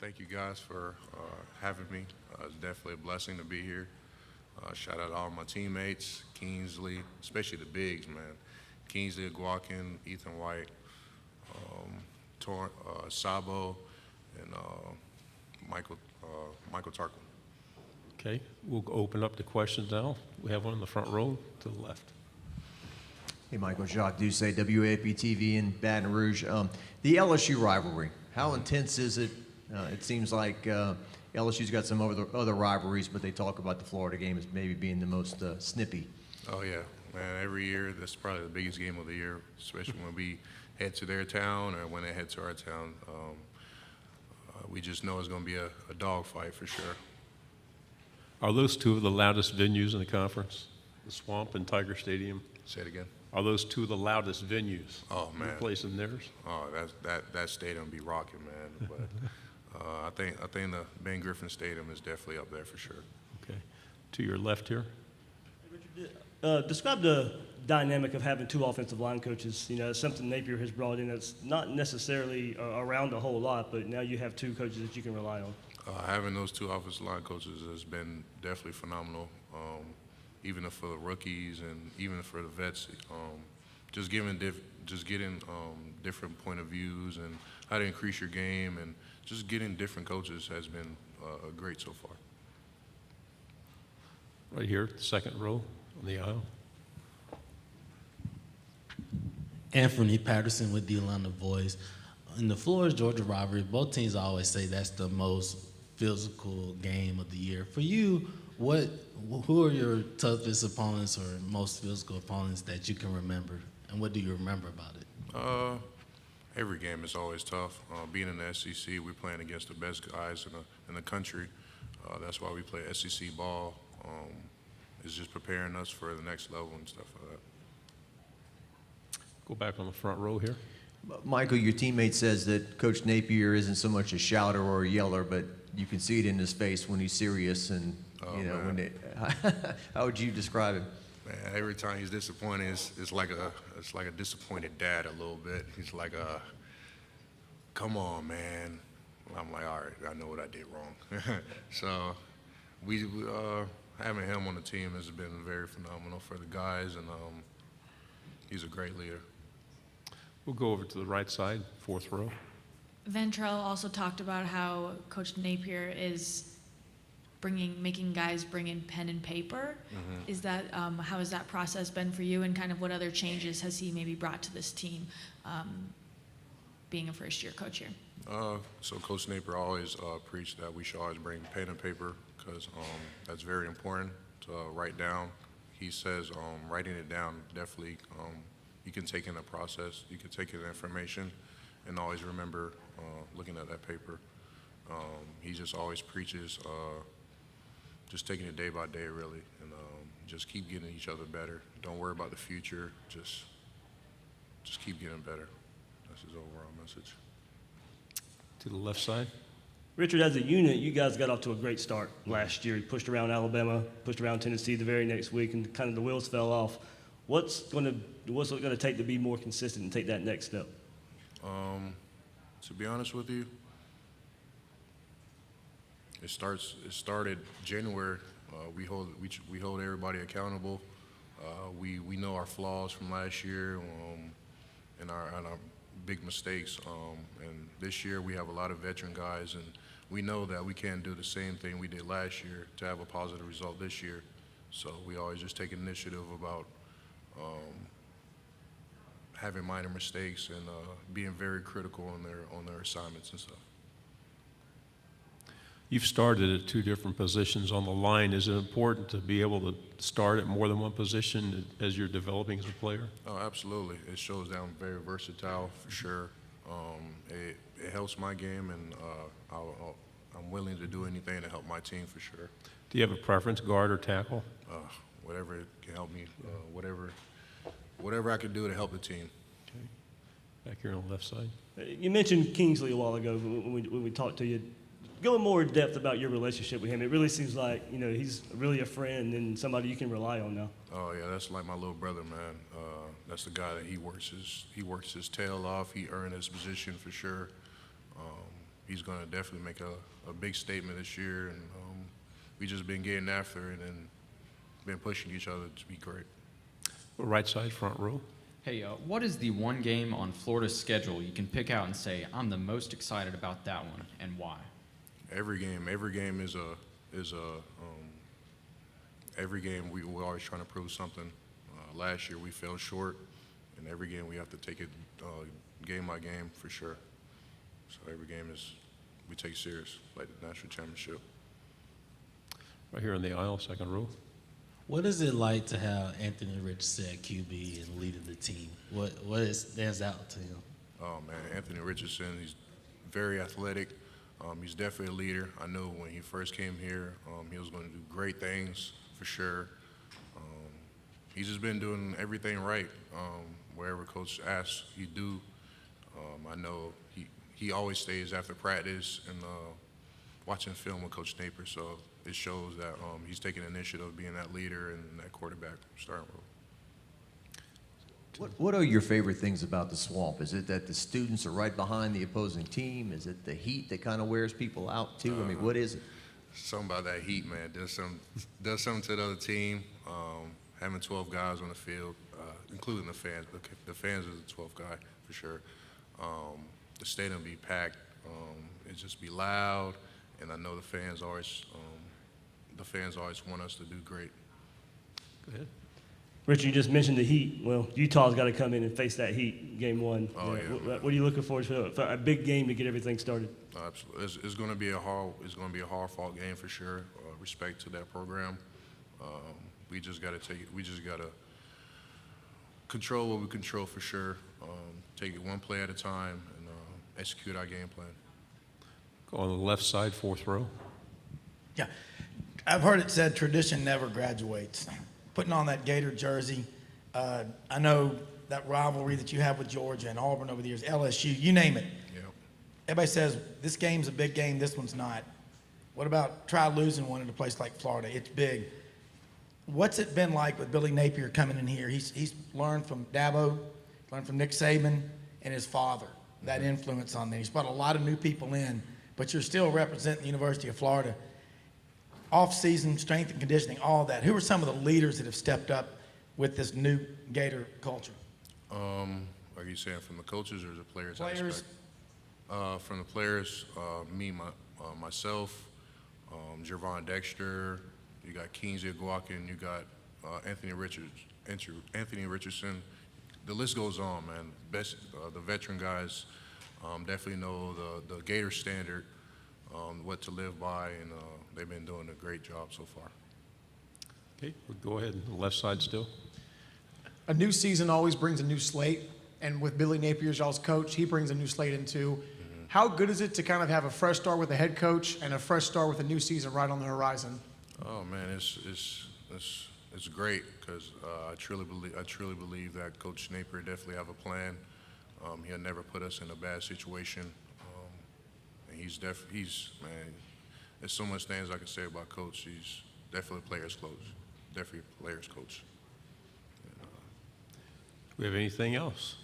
Thank you guys for having me. It's definitely a blessing to be here. Shout out to all my teammates, Kingsley, especially the bigs, man. Kingsley, Guakin, Ethan White, Sabo, and Michael Tarkle. Okay, we'll open up the questions now. We have one in the front row to the left. Hey, Michael, Jacques Doucet, WAP-TV in Baton Rouge. The LSU rivalry, how intense is it? It seems like LSU's got some other rivalries, but they talk about the Florida game as maybe being the most snippy. Oh, yeah, man. Every year, that's probably the biggest game of the year, especially when we head to their town or when they head to our town. We just know it's going to be a dogfight for sure. Are those two of the loudest venues in the conference? The Swamp and Tiger Stadium? Say it again. Are those two of the loudest venues? Oh, man. You're placing theirs? Oh, that stadium be rocking, man. But I think the Ben Griffin Stadium is definitely up there for sure. Okay. To your left here. Richard, describe the dynamic of having two offensive line coaches. You know, it's something Napier has brought in that's not necessarily around a whole lot, but now you have two coaches that you can rely on. Having those two offensive line coaches has been definitely phenomenal. Even for the rookies and even for the vets, just getting different point of views and how to increase your game, and just getting different coaches has been great so far. Right here, second row on the aisle. Anthony Patterson with the Atlanta Voice. In the Florida-Georgia rivalry, both teams always say that's the most physical game of the year. For you, who are your toughest opponents or most physical opponents that you can remember, and what do you remember about it? Every game is always tough. Being in the SEC, we're playing against the best guys in the country. That's why we play SEC ball. It's just preparing us for the next level and stuff like that. Go back on the front row here. Michael, your teammate says that Coach Napier isn't so much a shouter or a yeller, but you can see it in his face when he's serious. And how would you describe him? Man, every time he's disappointed, it's like a disappointed dad a little bit. He's like, come on, man. I'm like, all right, I know what I did wrong. So having him on the team has been very phenomenal for the guys, and he's a great leader. We'll go over to the right side, fourth row. Ventrell also talked about how Coach Napier is making guys bring in pen and paper. Mm-hmm. Is that how has that process been for you, and kind of what other changes has he maybe brought to this team, being a first-year coach here? So Coach Napier always preached that we should always bring pen and paper, because that's very important to write down. He says writing it down definitely, you can take in the process, you can take in the information, and always remember looking at that paper. He just always preaches just taking it day by day, really, and just keep getting each other better. Don't worry about the future, just keep getting better. That's his overall message. To the left side. Richard, as a unit, you guys got off to a great start last year. You pushed around Alabama, pushed around Tennessee the very next week, and kind of the wheels fell off. What's it going to take to be more consistent and take that next step? To be honest with you, it started January. We hold everybody accountable. We know our flaws from last year and our big mistakes. And this year we have a lot of veteran guys, and we know that we can't do the same thing we did last year to have a positive result this year. So we always just take initiative about having minor mistakes and being very critical on their assignments and stuff. You've started at two different positions on the line. Is it important to be able to start at more than one position as you're developing as a player? Oh, absolutely. It shows that I'm very versatile for sure. It helps my game, and I'm willing to do anything to help my team for sure. Do you have a preference, guard or tackle? Whatever can help me, whatever I can do to help the team. Okay. Back here on the left side. You mentioned Kingsley a while ago when we talked to you. Go in more depth about your relationship with him. It really seems like, he's really a friend and somebody you can rely on now. Oh yeah, that's like my little brother, man. That's the guy that he works his tail off. He earned his position for sure. he's going to definitely make a big statement this year, and we just been getting after it and been pushing each other to be great. Right side, front row. Hey, what is the one game on Florida's schedule you can pick out and say, I'm the most excited about that one, and why? Every game is every game we're always trying to prove something. Last year we fell short, and every game we have to take it game by game for sure. So every game we take serious, like the national championship. Right here in the aisle, second row. What is it like to have Anthony Richardson at QB and leading the team? What stands out to him? Oh man, Anthony Richardson, he's very athletic. He's definitely a leader. I know when he first came here, he was going to do great things for sure. He's just been doing everything right. Wherever coach asks, he do. I know he always stays after practice and watching film with Coach Napier, so it shows that he's taking initiative, being that leader and that quarterback starting role. What are your favorite things about the Swamp? Is it that the students are right behind the opposing team? Is it the heat that kind of wears people out too? I mean, what is it? Something about that heat, man. Does something to the other team. Having 12 guys on the field, including the fans. The fans is the 12th guy for sure. The stadium be packed. It just be loud, and I know the fans always want us to do great. Go ahead. Richard, you just mentioned the heat. Well, Utah's got to come in and face that heat game one. Oh, You know, yeah. what are you looking for a big game to get everything started? Absolutely, it's going to be a hard-fought game for sure. Respect to that program. We just got to take it. We just got to control what we control for sure. Take it one play at a time and execute our game plan. Go on the left side, fourth row. Yeah, I've heard it said tradition never graduates. Putting on that Gator jersey, I know that rivalry that you have with Georgia and Auburn over the years, LSU, you name it. Yep. Everybody says this game's a big game, this one's not. What about try losing one in a place like Florida? It's big. What's it been like with Billy Napier coming in here? He's learned from Dabo, learned from Nick Saban and his father, that influence on them. He's brought a lot of new people in, but you're still representing the University of Florida. Off-season, strength and conditioning, all that. Who are some of the leaders that have stepped up with this new Gator culture? Are you saying from the coaches or the players? Players. From the players, myself, Jervon Dexter, you got Kingsley, you got Anthony Richardson. The list goes on, man. The veteran guys definitely know the Gator standard, what to live by, and they've been doing a great job so far. Okay, we'll go ahead. The left side still. A new season always brings a new slate, and with Billy Napier as y'all's coach, he brings a new slate in too. How good is it to kind of have a fresh start with a head coach and a fresh start with a new season right on the horizon? Oh man, it's great because I truly believe that Coach Napier definitely have a plan. He'll never put us in a bad situation, and he's man. There's so much things I can say about Coach. He's definitely a player's coach. Do we have anything else?